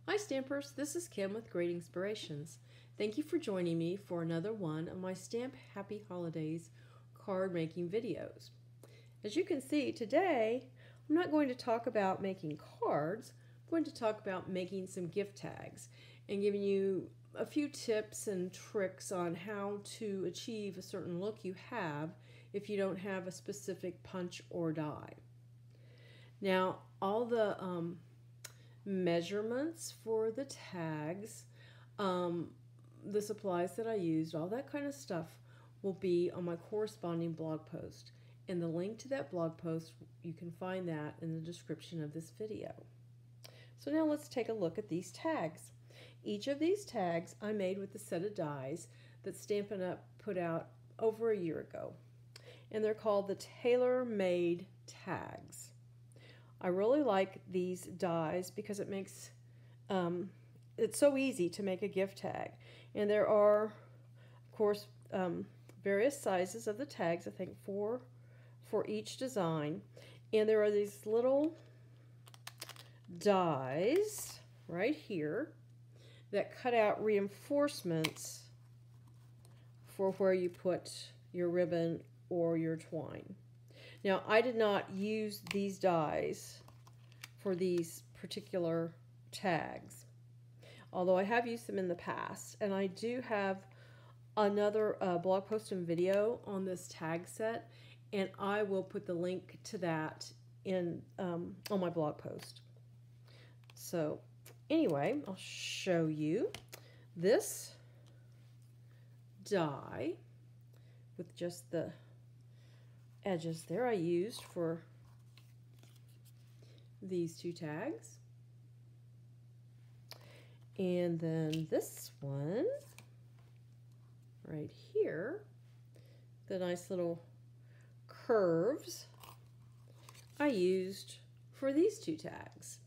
Hi Stampers, this is Kim with Great Inspirations. Thank you for joining me for another one of my Stamp Happy Holidays card making videos. As you can see, today I'm not going to talk about making cards. I'm going to talk about making some gift tags and giving you a few tips and tricks on how to achieve a certain look you have if you don't have a specific punch or die. Now, all the measurements for the tags, the supplies that I used, all that kind of stuff will be on my corresponding blog post. And the link to that blog post, you can find that in the description of this video. So now let's take a look at these tags. Each of these tags I made with a set of dies that Stampin' Up! Put out over a year ago. And they're called the Tailor Made Tags. I really like these dies because it makes it's so easy to make a gift tag. And there are, of course, various sizes of the tags, I think four for each design. And there are these little dies right here that cut out reinforcements for where you put your ribbon or your twine. Now, I did not use these dies for these particular tags, although I have used them in the past. And I do have another blog post and video on this tag set, and I will put the link to that in on my blog post. So anyway, I'll show you this die with just the edges there I used for these two tags. And then this one right here, the nice little curves I used for these two tags.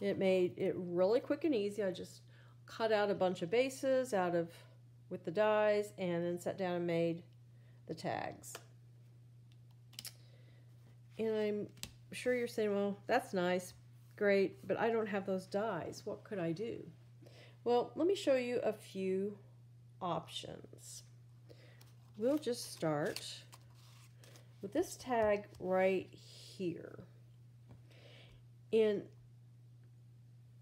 It made it really quick and easy. I just cut out a bunch of bases with the dies and then sat down and made the tags. And I'm sure you're saying, well, that's nice, great, but I don't have those dies. What could I do? Well, let me show you a few options. We'll just start with this tag right here. And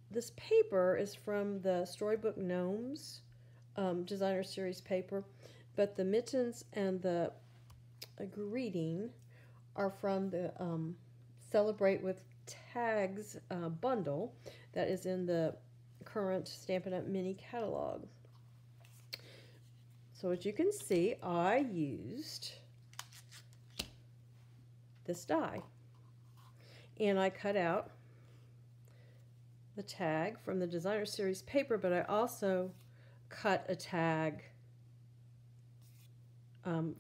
this paper is from the Storybook Gnomes Designer Series paper, but the mittens and the greeting are from the Celebrate with Tags bundle that is in the current Stampin' Up! Mini catalog. So as you can see, I used this die, and I cut out the tag from the Designer Series paper, but I also cut a tag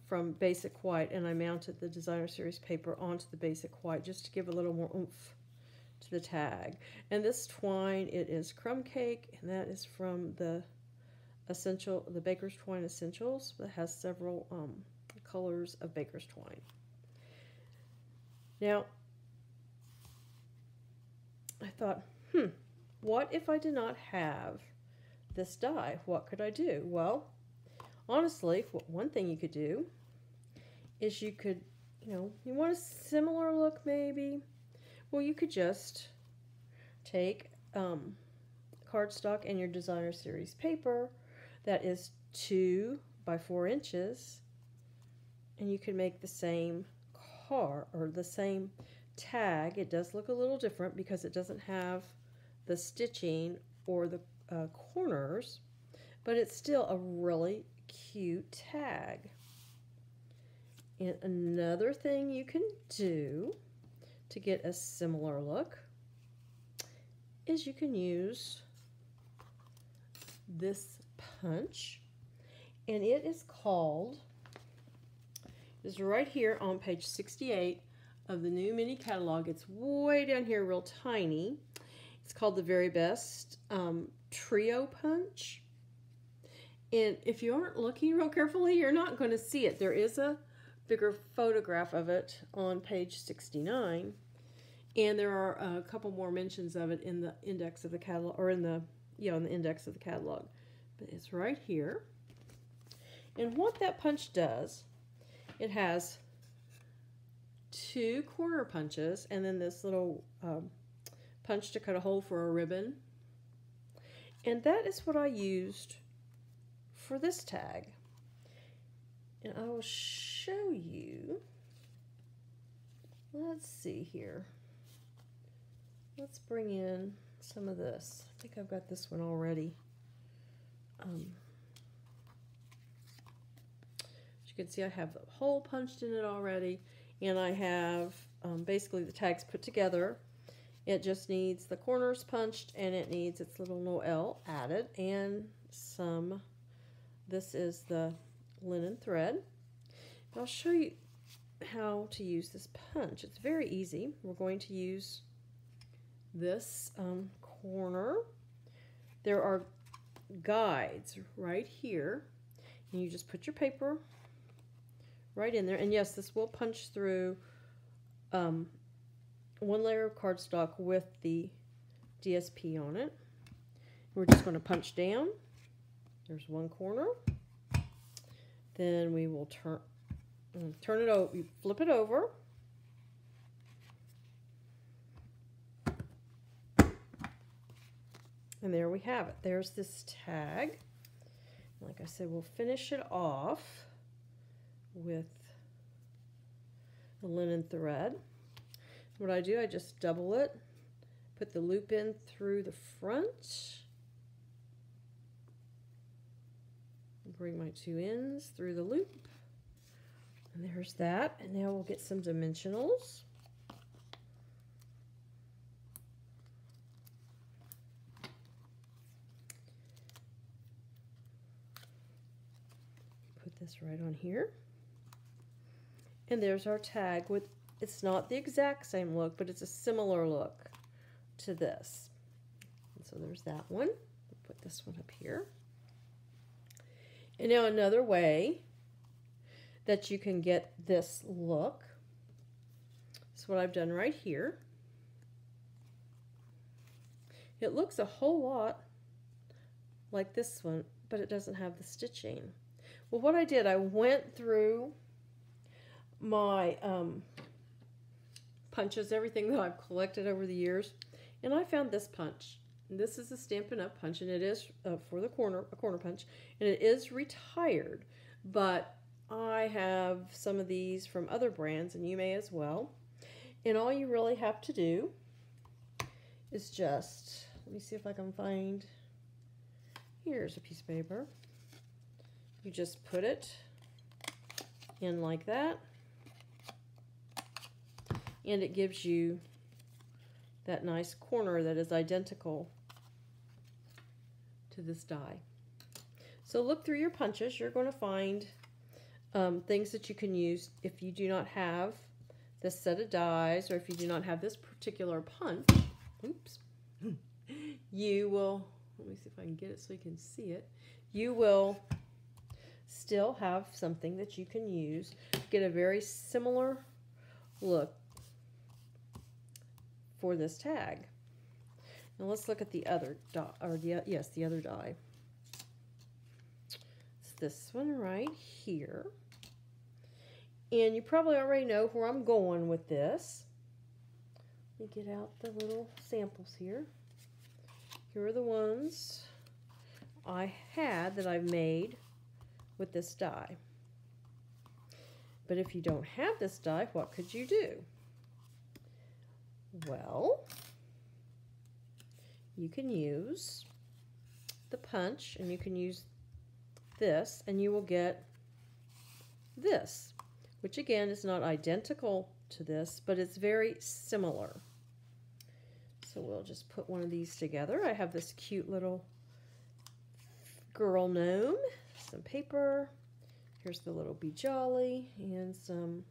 from Basic White, and I mounted the Designer Series paper onto the Basic White just to give a little more oomph to the tag. And this twine, it is Crumb Cake, and that is from the Baker's Twine Essentials that has several colors of Baker's Twine. Now, I thought, what if I did not have this die? What could I do? Well, honestly, one thing you could do is you could, you want a similar look maybe? Well, you could just take cardstock and your Designer Series paper that is 2 by 4 inches, and you can make the same card or the same tag. It does look a little different because it doesn't have the stitching or the corners, but it's still a really cute tag. And another thing you can do to get a similar look is you can use this punch, and it is called, it's right here on page 68 of the new mini catalog. It's way down here, real tiny. It's called the Very Best Trio Punch. And if you aren't looking real carefully, you're not going to see it. There is a bigger photograph of it on page 69. And there are a couple more mentions of it in the index of the catalog, or in the index of the catalog. But it's right here. And what that punch does, it has 2 corner punches and then this little punch to cut a hole for a ribbon. And that is what I used for this tag. And I will show you. Let's see here. Let's bring in some of this. I think I've got this one already. As you can see, I have the hole punched in it already, and I have basically the tags put together. It just needs the corners punched, and it needs its little Noel added, and some. This is the linen thread. I'll show you how to use this punch. It's very easy. We're going to use this corner. There are guides right here, and you just put your paper right in there. And yes, this will punch through 1 layer of cardstock with the DSP on it. We're just going to punch down. There's one corner. Then we will turn it over. You flip it over. And there we have it. There's this tag. Like I said, we'll finish it off with the linen thread. What I do, I just double it, put the loop in through the front, bring my 2 ends through the loop, and there's that. And now we'll get some dimensionals. Put this right on here. And there's our tag with, it's not the exact same look, but it's a similar look to this. And so there's that one. We'll put this one up here. And now another way that you can get this look is what I've done right here. It looks a whole lot like this one, but it doesn't have the stitching. Well, what I did, I went through my punches, everything that I've collected over the years, and I found this punch. And this is a Stampin' Up! Punch, and it is for the corner, a corner punch, and it is retired, but I have some of these from other brands, and you may as well. And all you really have to do is just, let me see if I can find, here's a piece of paper. You just put it in like that, and it gives you that nice corner that is identical to this die. So look through your punches. You're going to find things that you can use if you do not have this set of dies, or if you do not have this particular punch. Oops. You will, let me see if I can get it so you can see it. You will still have something that you can use to get a very similar look for this tag. Now let's look at the other die, or yes, the other die. It's this one right here. And you probably already know where I'm going with this. Let me get out the little samples here. Here are the ones I had that I've made with this die. But if you don't have this die, what could you do? Well, you can use the punch, and you can use this, and you will get this, which again is not identical to this, but it's very similar. So we'll just put one of these together. I have this cute little girl gnome, some paper. Here's the little Be Jolly, and some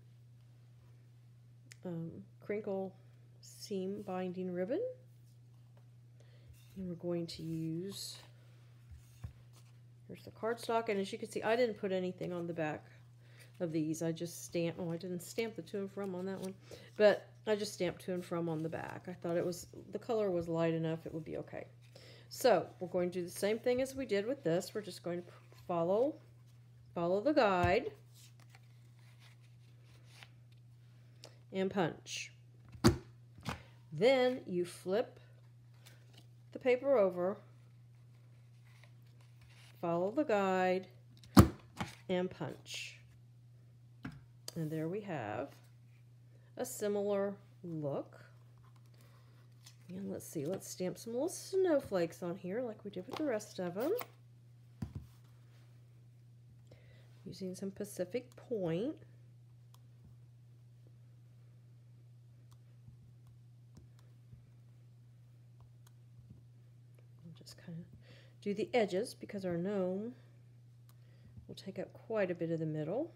crinkle seam binding ribbon. And we're going to use, here's the cardstock, and as you can see, I didn't put anything on the back. of these. I just stamped, oh, I didn't stamp the to and from on that one, but I just stamped to and from on the back. I thought the color was light enough, it would be okay. So we're going to do the same thing as we did with this. We're just going to follow the guide and punch. Then you flip the paper over, follow the guide, and punch. And there we have a similar look. And let's see, let's stamp some little snowflakes on here like we did with the rest of them. Using some Pacific Point. We'll just kind of do the edges because our gnome will take up quite a bit of the middle.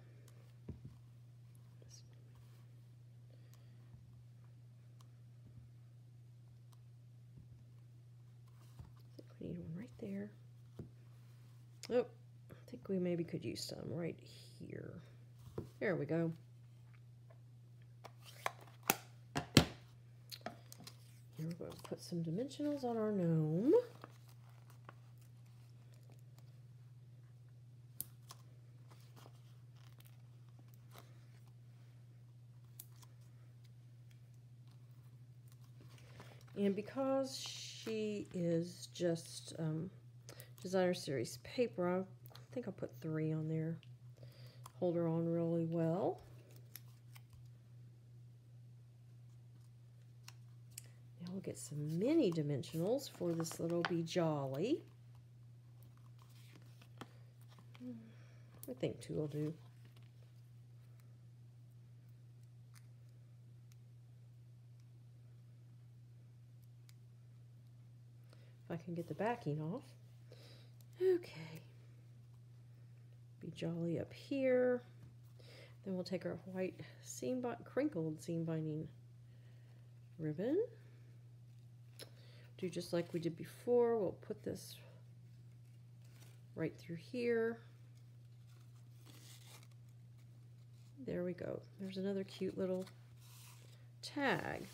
I think we need one right there. Oh, I think we maybe could use some right here. There we go. And we're going to put some dimensionals on our gnome. And because she is just Designer Series paper, I think I'll put 3 on there. Hold her on really well. Now we'll get some mini dimensionals for this little Be Jolly. I think 2 will do. If I can get the backing off. Okay. Be Jolly up here. Then we'll take our white crinkled seam binding ribbon. Do just like we did before. We'll put this right through here. There we go. There's another cute little tag.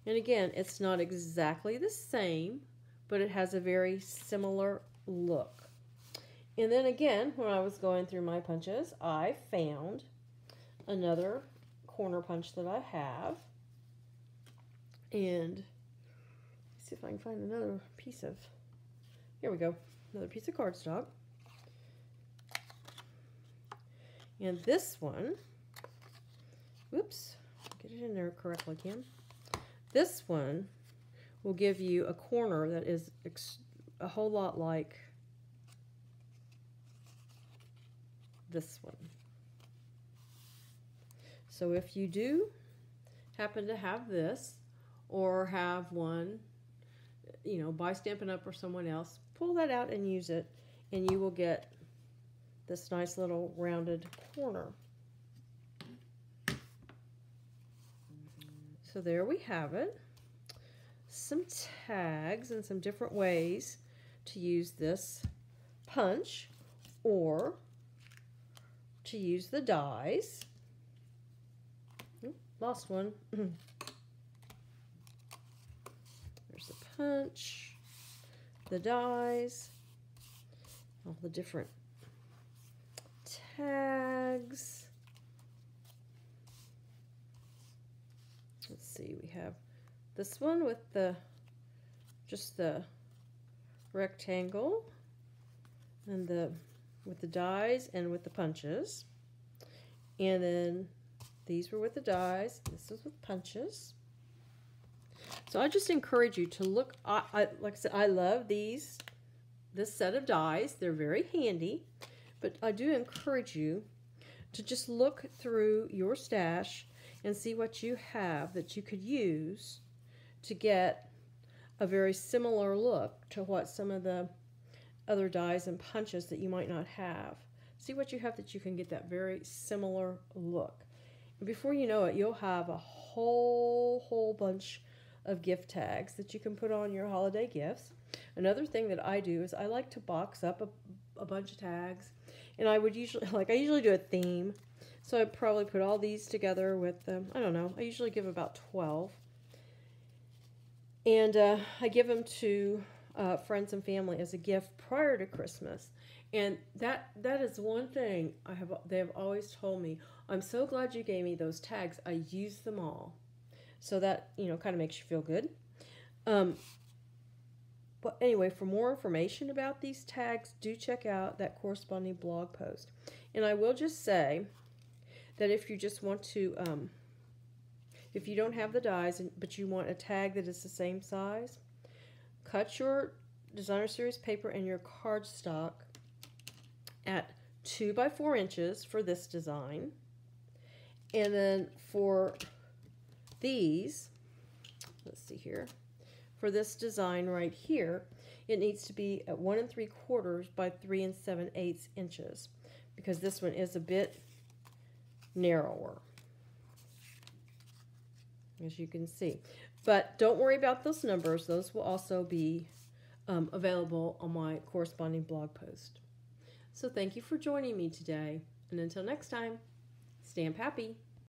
And again, it's not exactly the same, but it has a very similar look. And then again, when I was going through my punches, I found another corner punch that I have. And let's see if I can find another piece of, here we go, another piece of cardstock. And this one, whoops, get it in there correctly, Kim. This one will give you a corner that is a whole lot like this one. So if you do happen to have this, or have one, you know, by Stampin' Up! Or someone else, pull that out and use it, and you will get this nice little rounded corner. So there we have it. Some tags and some different ways to use this punch or to use the dies. Ooh, lost one. There's the punch, the dies, all the different tags. Let's see, we have this one with just the rectangle and with the dies and with the punches. And then these were with the dies, this was with punches. So I just encourage you to look, like I said, I love this set of dies. They're very handy, but I do encourage you to just look through your stash and see what you have that you could use to get a very similar look to what some of the other dies and punches that you might not have. See what you have that you can get that very similar look. And before you know it, you'll have a whole bunch of gift tags that you can put on your holiday gifts. Another thing that I do is I like to box up a bunch of tags, and I would usually, I usually do a theme. So I probably put all these together with them. I don't know. I usually give about 12. And I give them to friends and family as a gift prior to Christmas. And that is one thing they have always told me, I'm so glad you gave me those tags. I use them all. So that, kind of makes you feel good. But anyway, for more information about these tags, do check out that corresponding blog post. And I will just say that if you just want to, if you don't have the dies, but you want a tag that is the same size, cut your designer series paper and your cardstock at 2 by 4 inches for this design. And then for these, let's see here, for this design right here, it needs to be at 1 3/4 by 3 7/8 inches, because this one is a bit narrower, as you can see. But don't worry about those numbers. Those will also be available on my corresponding blog post. So thank you for joining me today. And until next time, stamp happy.